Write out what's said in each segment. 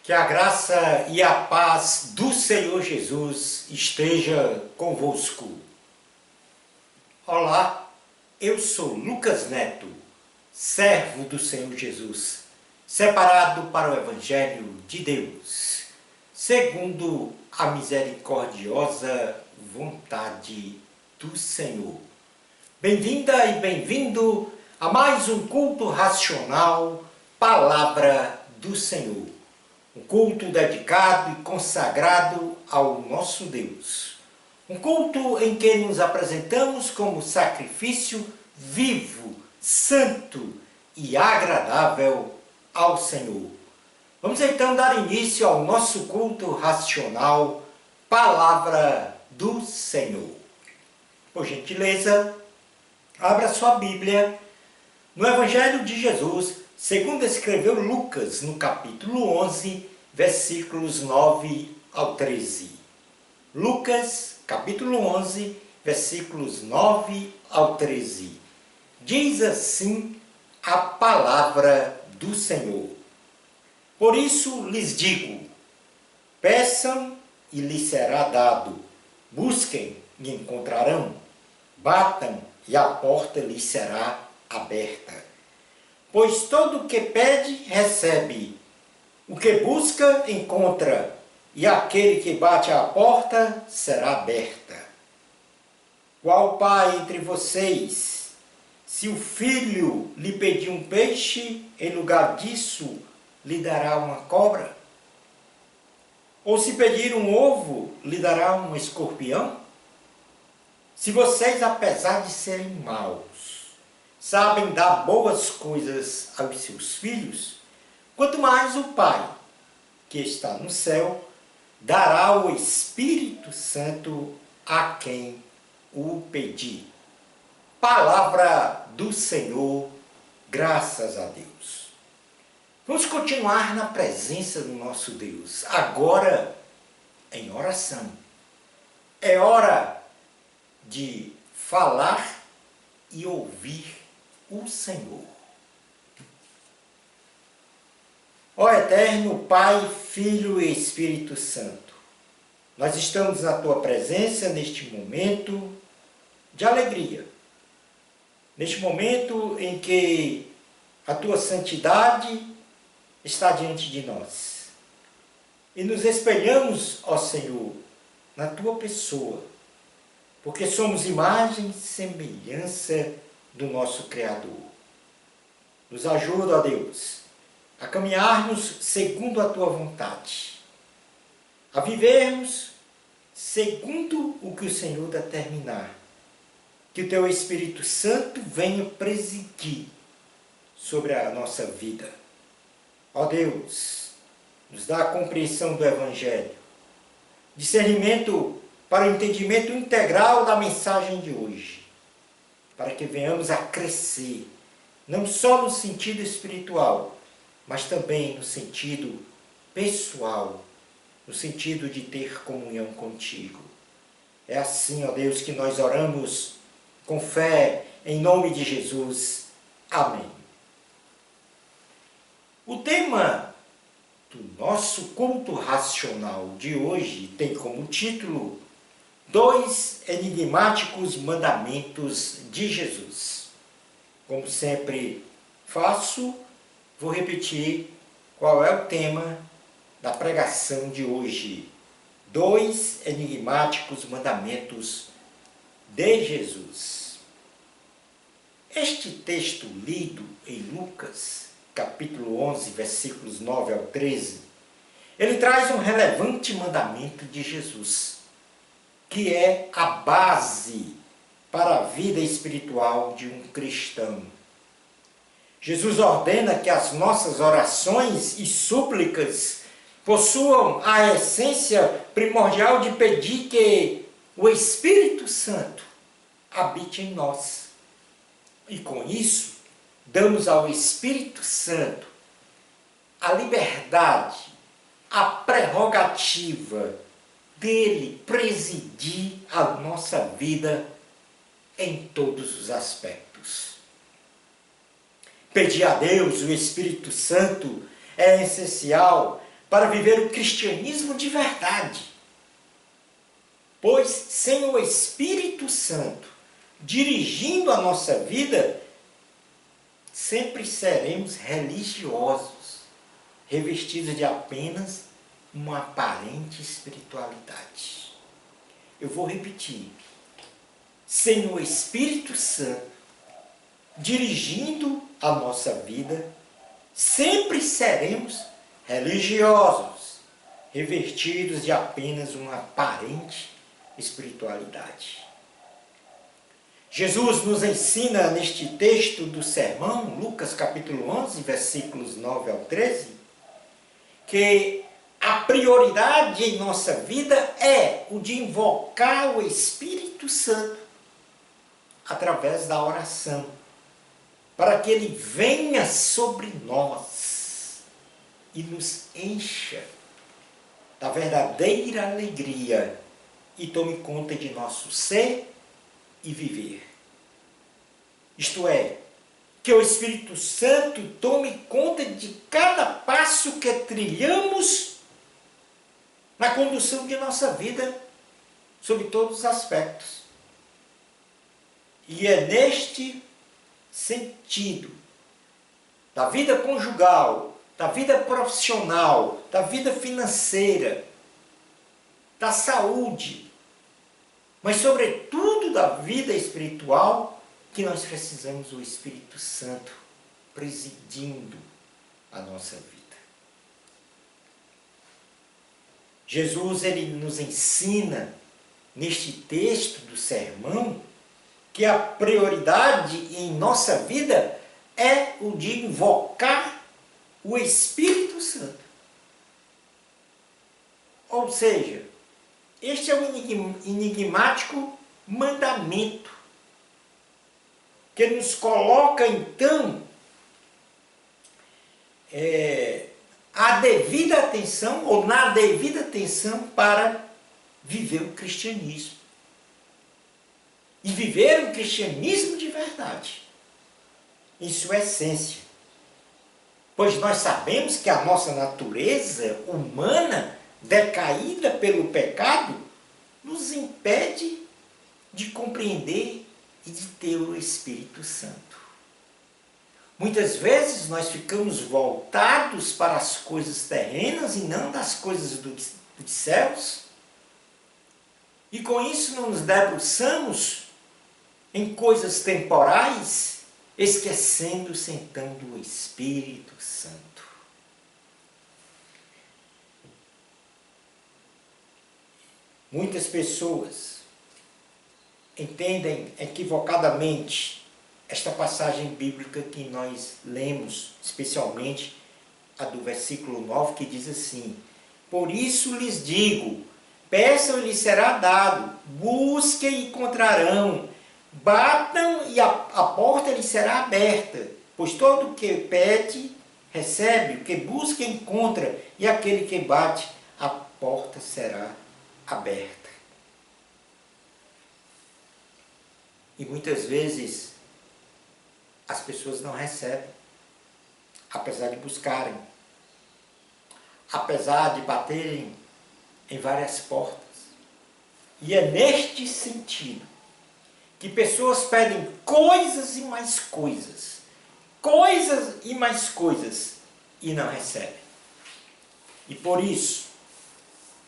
Que a graça e a paz do Senhor Jesus esteja convosco. Olá, eu sou Lucas Neto, servo do Senhor Jesus, separado para o Evangelho de Deus, segundo a misericordiosa vontade do Senhor. Bem-vinda e bem-vindo a mais um culto racional, Palavra do Senhor. Um culto dedicado e consagrado ao nosso Deus. Um culto em que nos apresentamos como sacrifício vivo, santo e agradável ao Senhor. Vamos então dar início ao nosso culto racional, Palavra do Senhor. Por gentileza, abra sua Bíblia no Evangelho de Jesus, segundo escreveu Lucas, no capítulo 11, versículos 9 ao 13. Lucas, capítulo 11, versículos 9 ao 13. Diz assim a palavra do Senhor. Por isso lhes digo, peçam e lhes será dado, busquem e encontrarão, batam e a porta lhes será aberta. Pois todo o que pede, recebe. O que busca, encontra. E aquele que bate à porta, será aberta. Qual pai entre vocês, se o filho lhe pedir um peixe, em lugar disso, lhe dará uma cobra? Ou se pedir um ovo, lhe dará um escorpião? Se vocês, apesar de serem maus, sabem dar boas coisas aos seus filhos, quanto mais o Pai, que está no céu, dará o Espírito Santo a quem o pedir. Palavra do Senhor, graças a Deus. Vamos continuar na presença do nosso Deus, agora em oração. É hora de falar e ouvir o Senhor. Ó Eterno Pai, Filho e Espírito Santo, nós estamos na Tua presença neste momento de alegria, neste momento em que a Tua santidade está diante de nós. E nos espelhamos, ó Senhor, na Tua pessoa, porque somos imagem e semelhança do nosso Criador. Nos ajuda, ó Deus, a caminharmos segundo a Tua vontade, a vivermos segundo o que o Senhor determinar. Que o Teu Espírito Santo venha presidir sobre a nossa vida. Ó Deus, nos dá a compreensão do Evangelho, discernimento para o entendimento integral da mensagem de hoje, para que venhamos a crescer, não só no sentido espiritual, mas também no sentido pessoal, no sentido de ter comunhão contigo. É assim, ó Deus, que nós oramos com fé, em nome de Jesus. Amém. O tema do nosso culto racional de hoje tem como título 2 enigmáticos mandamentos de Jesus. Como sempre faço, vou repetir qual é o tema da pregação de hoje. 2 enigmáticos mandamentos de Jesus. Este texto lido em Lucas, capítulo 11, versículos 9 ao 13, ele traz um relevante mandamento de Jesus, que é a base para a vida espiritual de um cristão. Jesus ordena que as nossas orações e súplicas possuam a essência primordial de pedir que o Espírito Santo habite em nós. E com isso, damos ao Espírito Santo a liberdade, a prerrogativa dele presidir a nossa vida em todos os aspectos. Pedir a Deus o Espírito Santo é essencial para viver o cristianismo de verdade. Pois sem o Espírito Santo dirigindo a nossa vida, sempre seremos religiosos, revestidos de apenas uma aparente espiritualidade. Eu vou repetir. Sem o Espírito Santo dirigindo a nossa vida, sempre seremos religiosos, revestidos de apenas uma aparente espiritualidade. Jesus nos ensina neste texto do sermão, Lucas capítulo 11, versículos 9 ao 13, que a prioridade em nossa vida é o de invocar o Espírito Santo através da oração, para que ele venha sobre nós e nos encha da verdadeira alegria e tome conta de nosso ser e viver. Isto é, que o Espírito Santo tome conta de cada passo que trilhamos na condução de nossa vida, sob todos os aspectos. E é neste sentido, da vida conjugal, da vida profissional, da vida financeira, da saúde, mas sobretudo da vida espiritual, que nós precisamos do Espírito Santo presidindo a nossa vida. Jesus, ele nos ensina neste texto do sermão que a prioridade em nossa vida é o de invocar o Espírito Santo. Ou seja, este é um enigmático mandamento que nos coloca, então, a devida atenção, ou na devida atenção, para viver o cristianismo. E viver um cristianismo de verdade, em sua essência. Pois nós sabemos que a nossa natureza humana, decaída pelo pecado, nos impede de compreender e de ter o Espírito Santo. Muitas vezes nós ficamos voltados para as coisas terrenas e não das coisas dos céus. E com isso não nos debruçamos em coisas temporais, esquecendo-se então do Espírito Santo. Muitas pessoas entendem equivocadamente esta passagem bíblica que nós lemos, especialmente a do versículo 9, que diz assim: por isso lhes digo, peçam e lhes será dado, busquem e encontrarão, batam e a porta lhes será aberta, pois todo o que pede, recebe, o que busca, encontra, e aquele que bate, a porta será aberta. E muitas vezes as pessoas não recebem, apesar de buscarem, apesar de baterem em várias portas. E é neste sentido que pessoas pedem coisas e mais coisas, coisas e mais coisas, e não recebem. E por isso,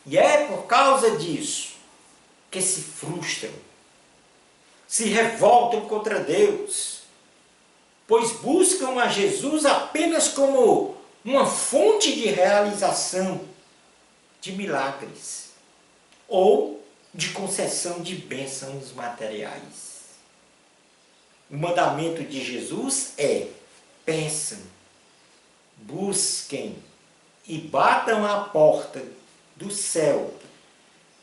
e é por causa disso, que se frustram, se revoltam contra Deus, pois buscam a Jesus apenas como uma fonte de realização de milagres ou de concessão de bênçãos materiais. O mandamento de Jesus é: pensem, busquem e batam a porta do céu,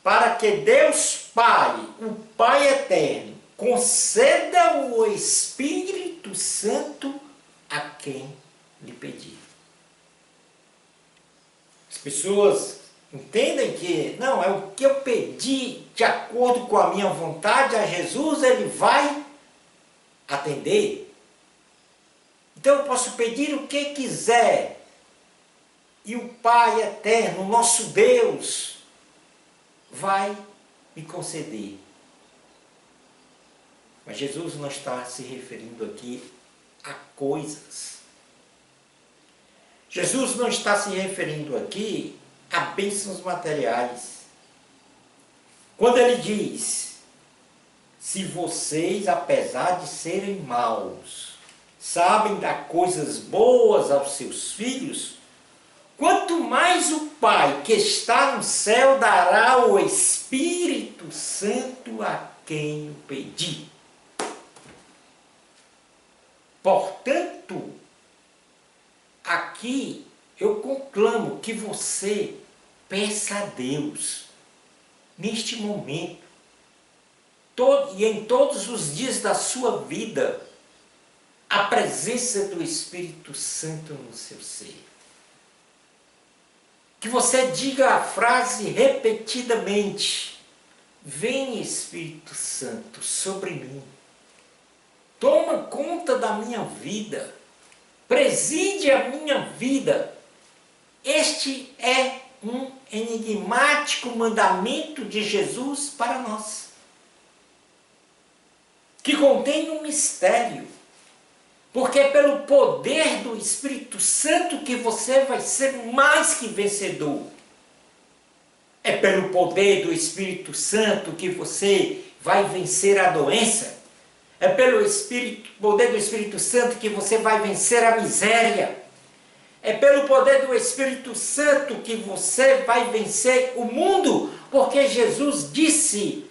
para que Deus Pai, o Pai eterno, conceda o Espírito Santo a quem lhe pedir. As pessoas entendem que, não, é o que eu pedi de acordo com a minha vontade a Jesus, ele vai atender. Então eu posso pedir o que quiser, e o Pai eterno, nosso Deus, vai me conceder. Mas Jesus não está se referindo aqui a coisas. Jesus não está se referindo aqui a bênçãos materiais. Quando ele diz, se vocês, apesar de serem maus, sabem dar coisas boas aos seus filhos, quanto mais o Pai que está no céu dará o Espírito Santo a quem o pedir. Portanto, aqui eu conclamo que você peça a Deus, neste momento, e em todos os dias da sua vida, a presença do Espírito Santo no seu ser. Que você diga a frase repetidamente: vem Espírito Santo sobre mim, toma conta da minha vida, preside a minha vida. Este é um enigmático mandamento de Jesus para nós, que contém um mistério, porque é pelo poder do Espírito Santo que você vai ser mais que vencedor. É pelo poder do Espírito Santo que você vai vencer a doença. É pelo poder do Espírito Santo que você vai vencer a miséria. É pelo poder do Espírito Santo que você vai vencer o mundo, porque Jesus disse: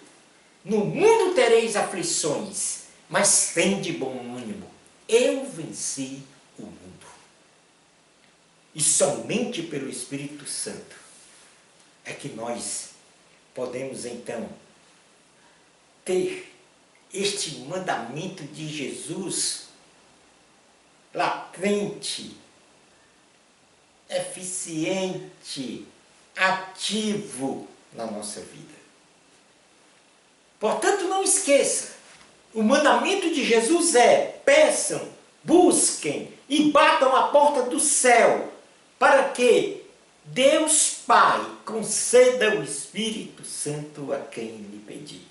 no mundo tereis aflições, mas tende bom ânimo. Eu venci o mundo. E somente pelo Espírito Santo é que nós podemos então ter este mandamento de Jesus latente, eficiente, ativo na nossa vida. Portanto, não esqueça, o mandamento de Jesus é: peçam, busquem e batam a porta do céu, para que Deus Pai conceda o Espírito Santo a quem lhe pedir.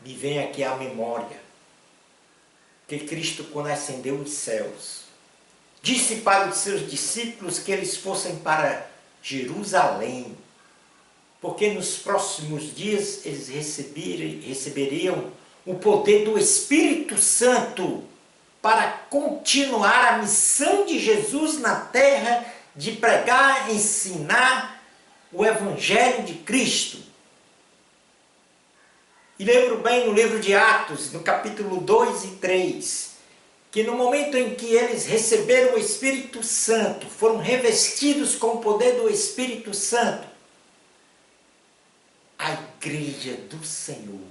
Me vem aqui à memória que Cristo, quando ascendeu os céus, disse para os seus discípulos que eles fossem para Jerusalém, porque nos próximos dias eles receberiam o poder do Espírito Santo para continuar a missão de Jesus na terra, de pregar, ensinar o Evangelho de Cristo. E lembro bem no livro de Atos, no capítulo 2 e 3, que no momento em que eles receberam o Espírito Santo, foram revestidos com o poder do Espírito Santo, a igreja do Senhor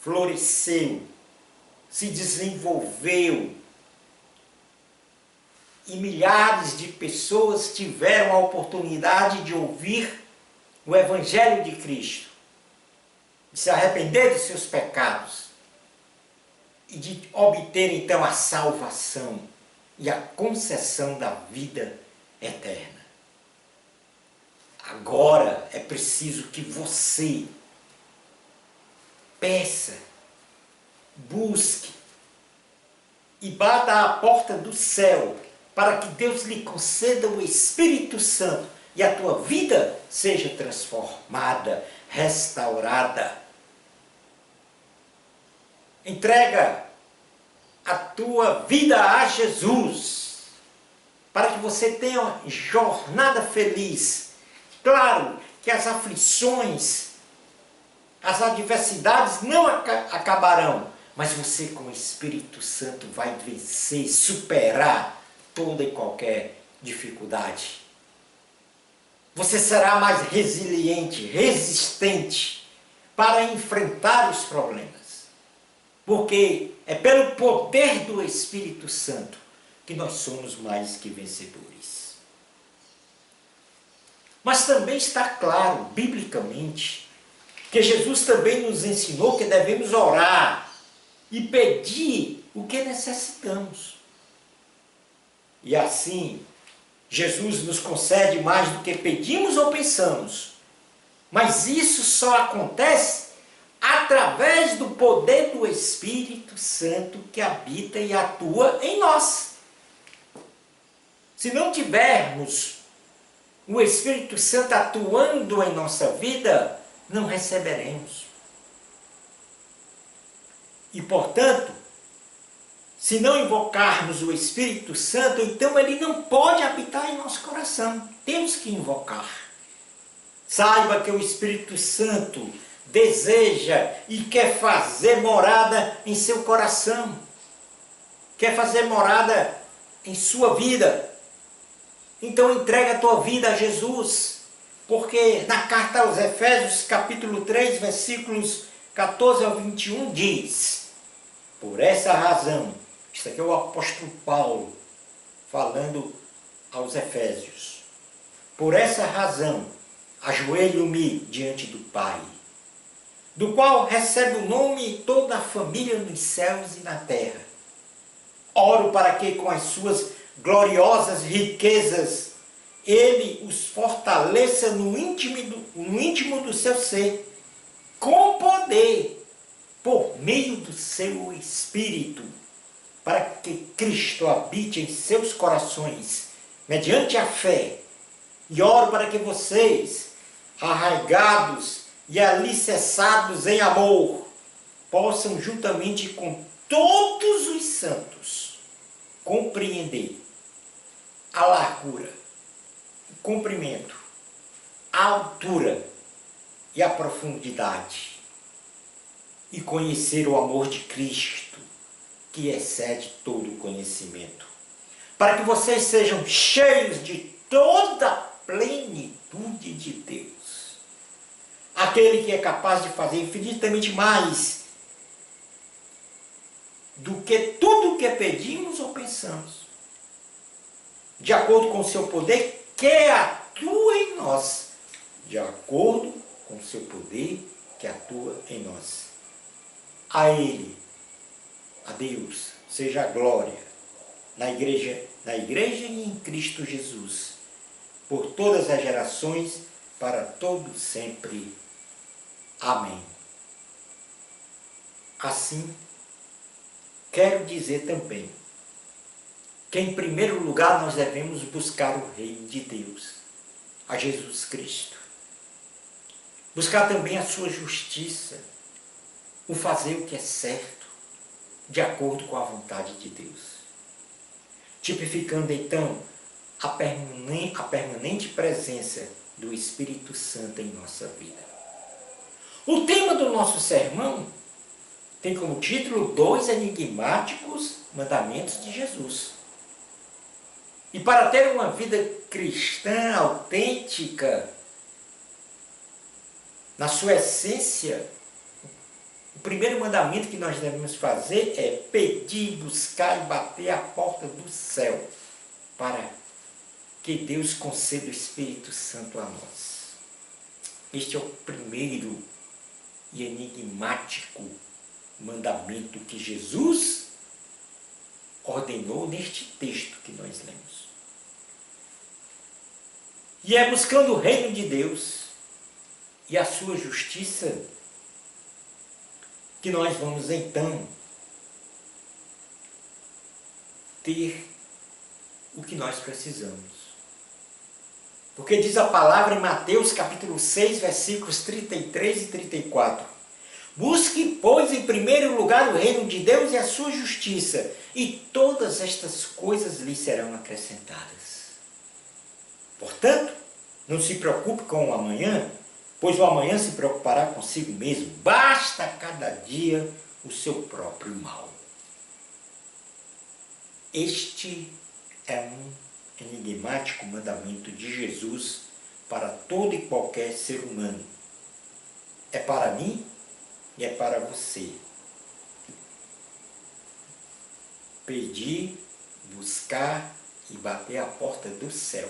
floresceu, se desenvolveu, e milhares de pessoas tiveram a oportunidade de ouvir o Evangelho de Cristo, de se arrepender de seus pecados e de obter então a salvação e a concessão da vida eterna. Agora é preciso que você peça, busque e bata à porta do céu para que Deus lhe conceda o Espírito Santo e a tua vida seja transformada, restaurada. Entrega a tua vida a Jesus, para que você tenha uma jornada feliz. Claro que as aflições, as adversidades não acabarão, mas você com o Espírito Santo vai vencer, superar toda e qualquer dificuldade. Você será mais resiliente, resistente para enfrentar os problemas. Porque é pelo poder do Espírito Santo que nós somos mais que vencedores. Mas também está claro, biblicamente, que Jesus também nos ensinou que devemos orar e pedir o que necessitamos. E assim, Jesus nos concede mais do que pedimos ou pensamos. Mas isso só acontece através do poder do Espírito Santo que habita e atua em nós. Se não tivermos o Espírito Santo atuando em nossa vida, não receberemos. E, portanto, se não invocarmos o Espírito Santo, então ele não pode habitar em nosso coração. Temos que invocar. Saiba que o Espírito Santo deseja e quer fazer morada em seu coração. Quer fazer morada em sua vida. Então entrega a tua vida a Jesus. Porque na carta aos Efésios, capítulo 3, versículos 14 ao 21, diz: por essa razão, isso aqui é o apóstolo Paulo falando aos Efésios. Por essa razão, ajoelho-me diante do Pai, do qual recebe o nome toda a família nos céus e na terra. Oro para que com as suas gloriosas riquezas ele os fortaleça no íntimo do seu ser, com poder, por meio do seu Espírito, para que Cristo habite em seus corações, mediante a fé. E oro para que vocês, arraigados e alicerçados em amor, possam, juntamente com todos os santos, compreender a largura, o comprimento, a altura e a profundidade, e conhecer o amor de Cristo, que excede todo o conhecimento, para que vocês sejam cheios de toda a plenitude de Deus, aquele que é capaz de fazer infinitamente mais do que tudo o que pedimos ou pensamos, de acordo com o seu poder que atua em nós, de acordo com o seu poder que atua em nós. A Ele, a Deus, seja a glória na igreja e em Cristo Jesus, por todas as gerações, para todo sempre. Amém. Assim, quero dizer também que, em primeiro lugar, nós devemos buscar o reino de Deus, a Jesus Cristo. Buscar também a sua justiça, o fazer o que é certo, de acordo com a vontade de Deus. Tipificando, então, a permanente presença do Espírito Santo em nossa vida. O tema do nosso sermão tem como título 2 enigmáticos mandamentos de Jesus. E para ter uma vida cristã autêntica, na sua essência, o primeiro mandamento que nós devemos fazer é pedir, buscar e bater a porta do céu, para que Deus conceda o Espírito Santo a nós. Este é o primeiro e enigmático mandamento que Jesus ordenou neste texto que nós lemos. E é buscando o reino de Deus e a sua justiça que nós vamos então ter o que nós precisamos. Porque diz a palavra em Mateus capítulo 6, versículos 33 e 34. Busque, pois, em primeiro lugar o reino de Deus e a sua justiça, e todas estas coisas lhe serão acrescentadas. Portanto, não se preocupe com o amanhã, pois o amanhã se preocupará consigo mesmo. Basta cada dia o seu próprio mal. Este é um enigmático mandamento de Jesus para todo e qualquer ser humano. É para mim e é para você. Pedir, buscar e bater a porta do céu,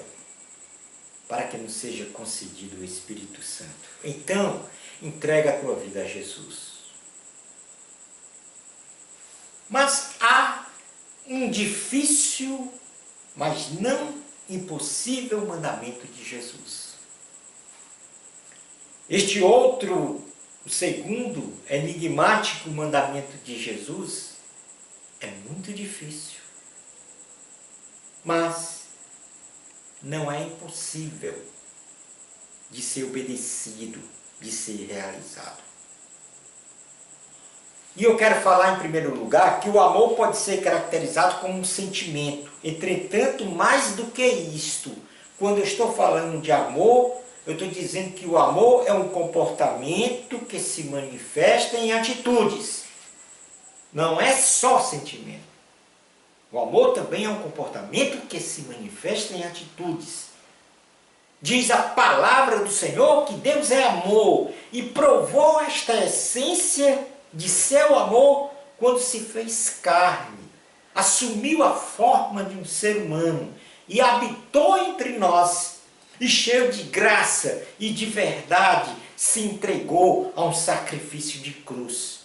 para que nos seja concedido o Espírito Santo. Então, entrega a tua vida a Jesus. Mas há um difícil mas não impossível mandamento de Jesus. Este outro, o segundo enigmático mandamento de Jesus, é muito difícil, mas não é impossível de ser obedecido, de ser realizado. E eu quero falar em primeiro lugar que o amor pode ser caracterizado como um sentimento. Entretanto, mais do que isto, quando eu estou falando de amor, eu estou dizendo que o amor é um comportamento que se manifesta em atitudes. Não é só sentimento. O amor também é um comportamento que se manifesta em atitudes. Diz a palavra do Senhor que Deus é amor e provou esta essência de seu amor quando se fez carne, assumiu a forma de um ser humano e habitou entre nós, e cheio de graça e de verdade se entregou a um sacrifício de cruz.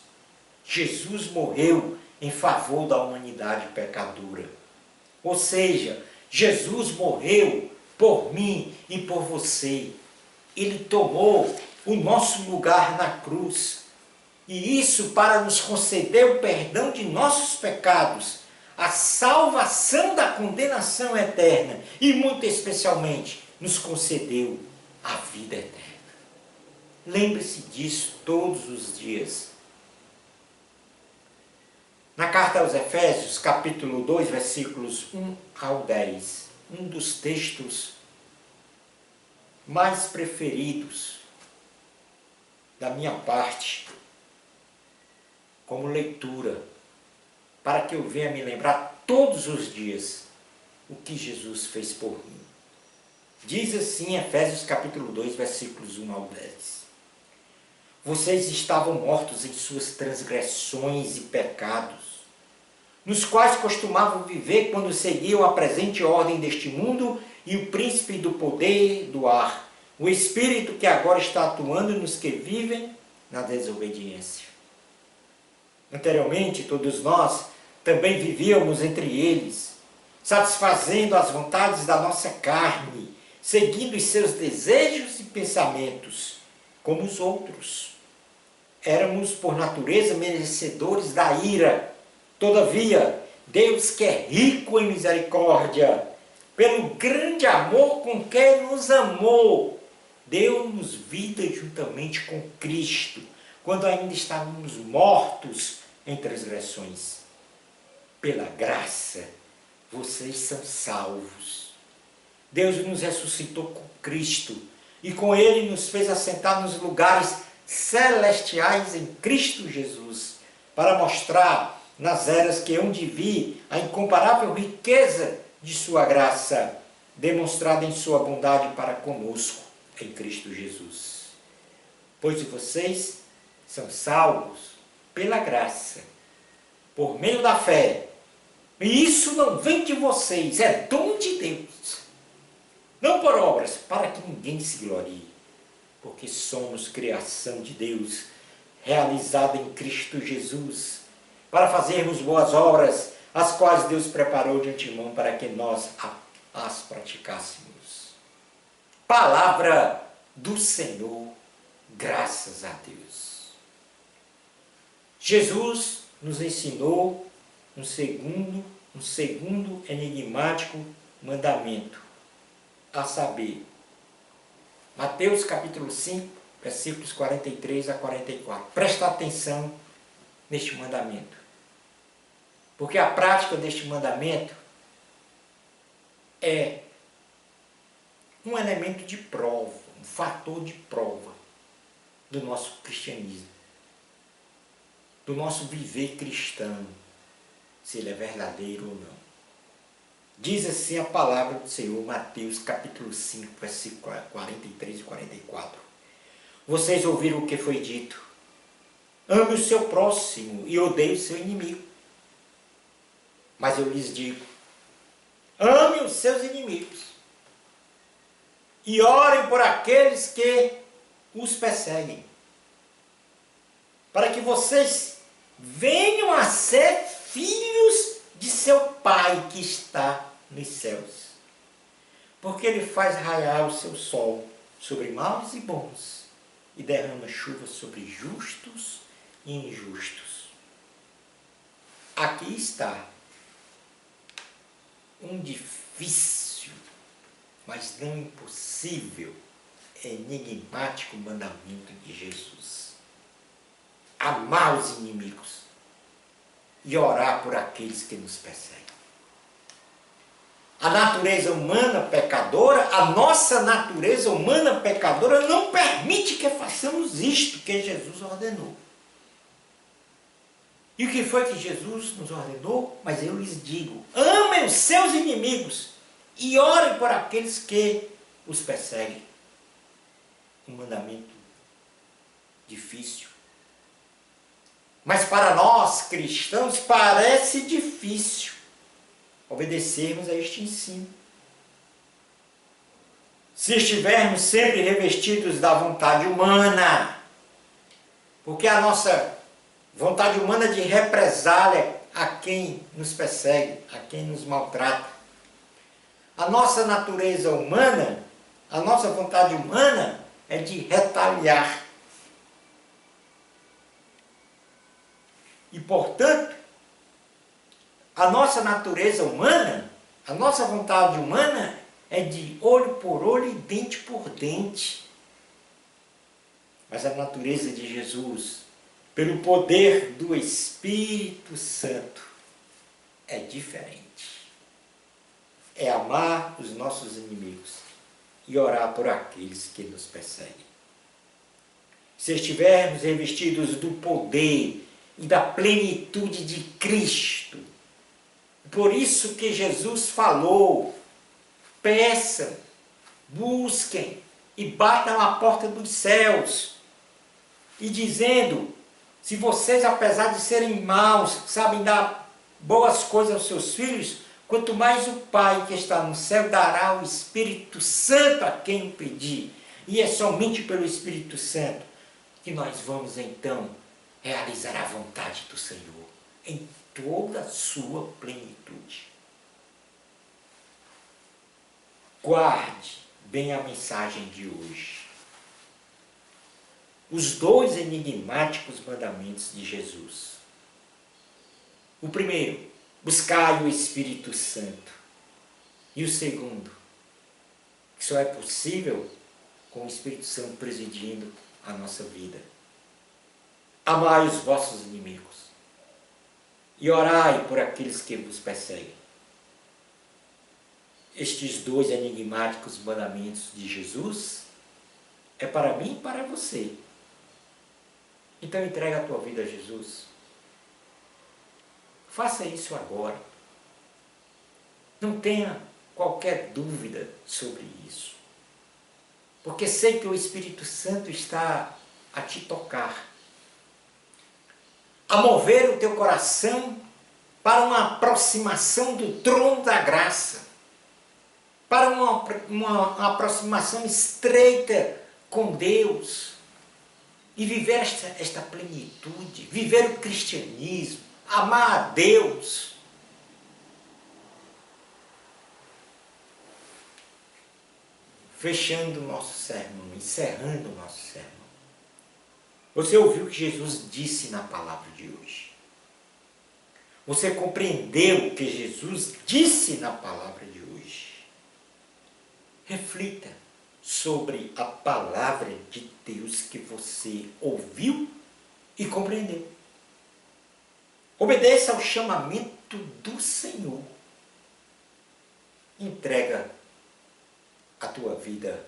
Jesus morreu em favor da humanidade pecadora. Ou seja, Jesus morreu por mim e por você. Ele tomou o nosso lugar na cruz. E isso para nos conceder o perdão de nossos pecados, a salvação da condenação eterna e, muito especialmente, nos concedeu a vida eterna. Lembre-se disso todos os dias. Na carta aos Efésios, capítulo 2, versículos 1 ao 10, um dos textos mais preferidos da minha parte, como leitura, para que eu venha me lembrar todos os dias o que Jesus fez por mim. Diz assim, Efésios capítulo 2, versículos 1 ao 10. Vocês estavam mortos em suas transgressões e pecados, nos quais costumavam viver quando seguiam a presente ordem deste mundo e o príncipe do poder do ar, o espírito que agora está atuando nos que vivem na desobediência. Anteriormente, todos nós também vivíamos entre eles, satisfazendo as vontades da nossa carne, seguindo os seus desejos e pensamentos, como os outros. Éramos, por natureza, merecedores da ira. Todavia, Deus, que é rico em misericórdia, pelo grande amor com que nos amou, deu-nos vida juntamente com Cristo, quando ainda estávamos mortos em transgressões. Pela graça, vocês são salvos. Deus nos ressuscitou com Cristo e com Ele nos fez assentar nos lugares celestiais em Cristo Jesus, para mostrar nas eras que hão de vir a incomparável riqueza de sua graça, demonstrada em sua bondade para conosco em Cristo Jesus. Pois vocês são salvos pela graça, por meio da fé. E isso não vem de vocês, é dom de Deus. Não por obras, para que ninguém se glorie, porque somos criação de Deus, realizada em Cristo Jesus, para fazermos boas obras, as quais Deus preparou de antemão para que nós as praticássemos. Palavra do Senhor, graças a Deus. Jesus nos ensinou um segundo enigmático mandamento, a saber, Mateus capítulo 5, versículos 43 a 44. Presta atenção neste mandamento, porque a prática deste mandamento é um elemento de prova, um fator de prova do nosso cristianismo, do nosso viver cristão, se ele é verdadeiro ou não. Diz assim a palavra do Senhor, Mateus capítulo 5, versículos 43 e 44. Vocês ouviram o que foi dito: ame o seu próximo e odeie o seu inimigo. Mas eu lhes digo, ame os seus inimigos e orem por aqueles que os perseguem, para que vocês venham a ser filhos de seu Pai que está nos céus, porque ele faz raiar o seu sol sobre maus e bons e derrama chuva sobre justos e injustos. Aqui está um difícil, mas não impossível, enigmático mandamento de Jesus: amar os inimigos e orar por aqueles que nos perseguem. A natureza humana pecadora, a nossa natureza humana pecadora não permite que façamos isto que Jesus ordenou. E o que foi que Jesus nos ordenou? Mas eu lhes digo: amem os seus inimigos e orem por aqueles que os perseguem. Um mandamento difícil. Mas para nós cristãos parece difícil obedecermos a este ensino. Se estivermos sempre revestidos da vontade humana, porque a nossa vontade humana de represália a quem nos persegue, a quem nos maltrata. A nossa natureza humana, a nossa vontade humana é de retaliar. E, portanto, a nossa natureza humana, a nossa vontade humana é de olho por olho e dente por dente. Mas a natureza de Jesus, pelo poder do Espírito Santo, é diferente. É amar os nossos inimigos e orar por aqueles que nos perseguem. Se estivermos revestidos do poder e da plenitude de Cristo, por isso que Jesus falou: peçam, busquem e batam a porta dos céus, e dizendo: se vocês, apesar de serem maus, sabem dar boas coisas aos seus filhos, quanto mais o Pai que está no céu dará o Espírito Santo a quem o pedir. E é somente pelo Espírito Santo que nós vamos então realizar a vontade do Senhor em toda a sua plenitude. Guarde bem a mensagem de hoje. Os dois enigmáticos mandamentos de Jesus. O primeiro: buscai o Espírito Santo. E o segundo, que só é possível com o Espírito Santo presidindo a nossa vida: amai os vossos inimigos e orai por aqueles que vos perseguem. Estes dois enigmáticos mandamentos de Jesus é para mim e para você. Então entrega a tua vida a Jesus. Faça isso agora. Não tenha qualquer dúvida sobre isso. Porque sei que o Espírito Santo está a te tocar, a mover o teu coração para uma aproximação do trono da graça, para uma aproximação estreita com Deus, e viver esta plenitude, viver o cristianismo, amar a Deus. Fechando o nosso sermão, encerrando o nosso sermão. Você ouviu o que Jesus disse na palavra de hoje? Você compreendeu o que Jesus disse na palavra de hoje? Reflita sobre a palavra de Deus que você ouviu e compreendeu. Obedeça ao chamamento do Senhor. Entrega a tua vida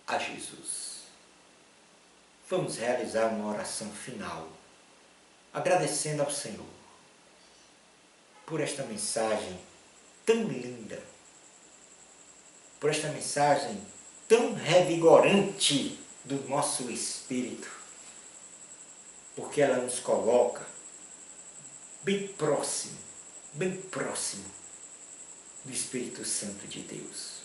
a Jesus. Vamos realizar uma oração final, agradecendo ao Senhor por esta mensagem tão linda, por esta mensagem tão revigorante do nosso espírito, porque ela nos coloca bem próximo do Espírito Santo de Deus.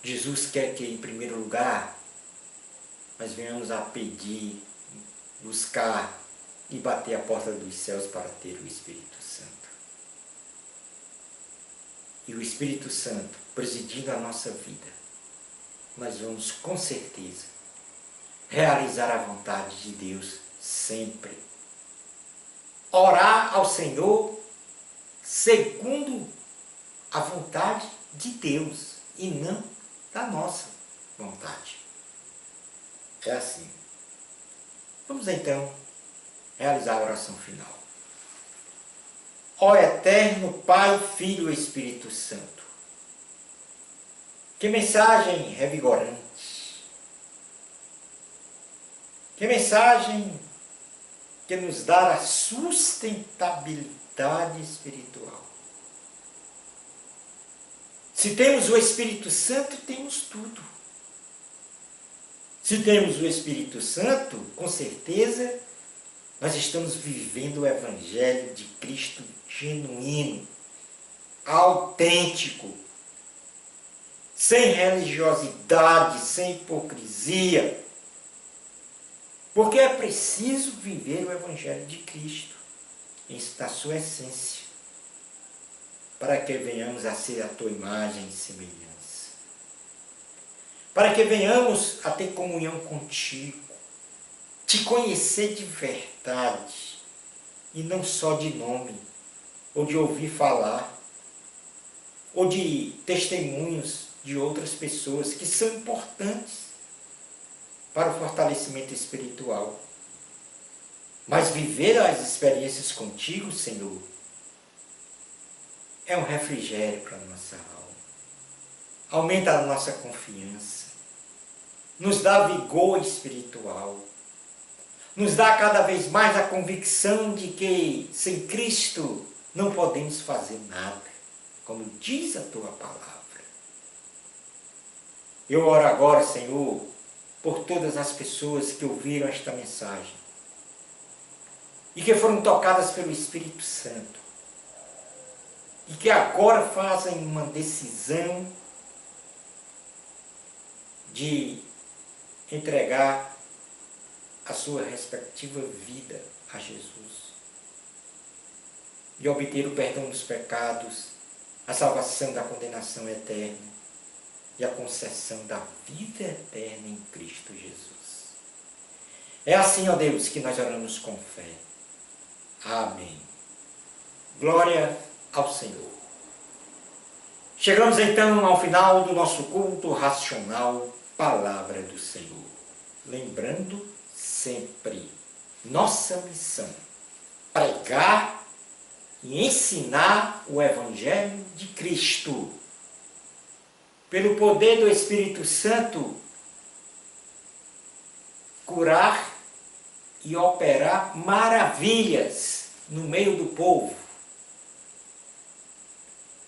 Jesus quer que, em primeiro lugar, nós venhamos a pedir, buscar e bater a porta dos céus para ter o Espírito Santo. e o Espírito Santo presidindo a nossa vida, nós vamos com certeza realizar a vontade de Deus sempre. Orar ao Senhor segundo a vontade de Deus e não da nossa vontade. É assim. Vamos então realizar a oração final. Ó eterno Pai, Filho e Espírito Santo, que mensagem revigorante, que mensagem que nos dá a sustentabilidade espiritual. Se temos o Espírito Santo, temos tudo. Se temos o Espírito Santo, com certeza, nós estamos vivendo o Evangelho de Cristo genuíno, autêntico, sem religiosidade, sem hipocrisia. Porque é preciso viver o Evangelho de Cristo, na sua essência, para que venhamos a ser a tua imagem e semelhança. Para que venhamos a ter comunhão contigo, te conhecer de verdade, e não só de nome, ou de ouvir falar, ou de testemunhos de outras pessoas que são importantes para o fortalecimento espiritual. Mas viver as experiências contigo, Senhor, é um refrigério para a nossa alma. Aumenta a nossa confiança, nos dá vigor espiritual, nos dá cada vez mais a convicção de que sem Cristo não podemos fazer nada, como diz a tua palavra. Eu oro agora, Senhor, por todas as pessoas que ouviram esta mensagem e que foram tocadas pelo Espírito Santo e que agora fazem uma decisão de entregar a sua respectiva vida a Jesus e obter o perdão dos pecados, a salvação da condenação eterna e a concessão da vida eterna em Cristo Jesus. É assim, ó Deus, que nós oramos com fé. Amém. Glória ao Senhor. Chegamos então ao final do nosso culto racional, Palavra do Senhor. Lembrando sempre, nossa missão, pregar e ensinar o Evangelho de Cristo. Pelo poder do Espírito Santo, curar e operar maravilhas no meio do povo.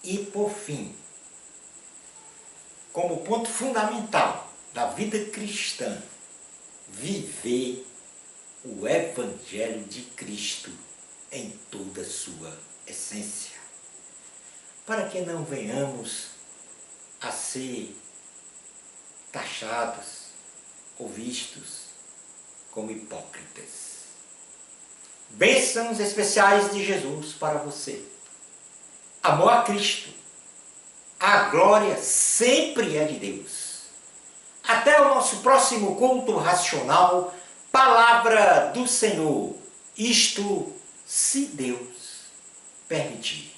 E, por fim, como ponto fundamental da vida cristã, viver o Evangelho de Cristo em toda a sua essência, para que não venhamos a ser taxados ou vistos como hipócritas. Bênçãos especiais de Jesus para você. Amor a Cristo. A glória sempre é de Deus. Até o nosso próximo culto racional, Palavra do Senhor. Isto, se Deus permitir.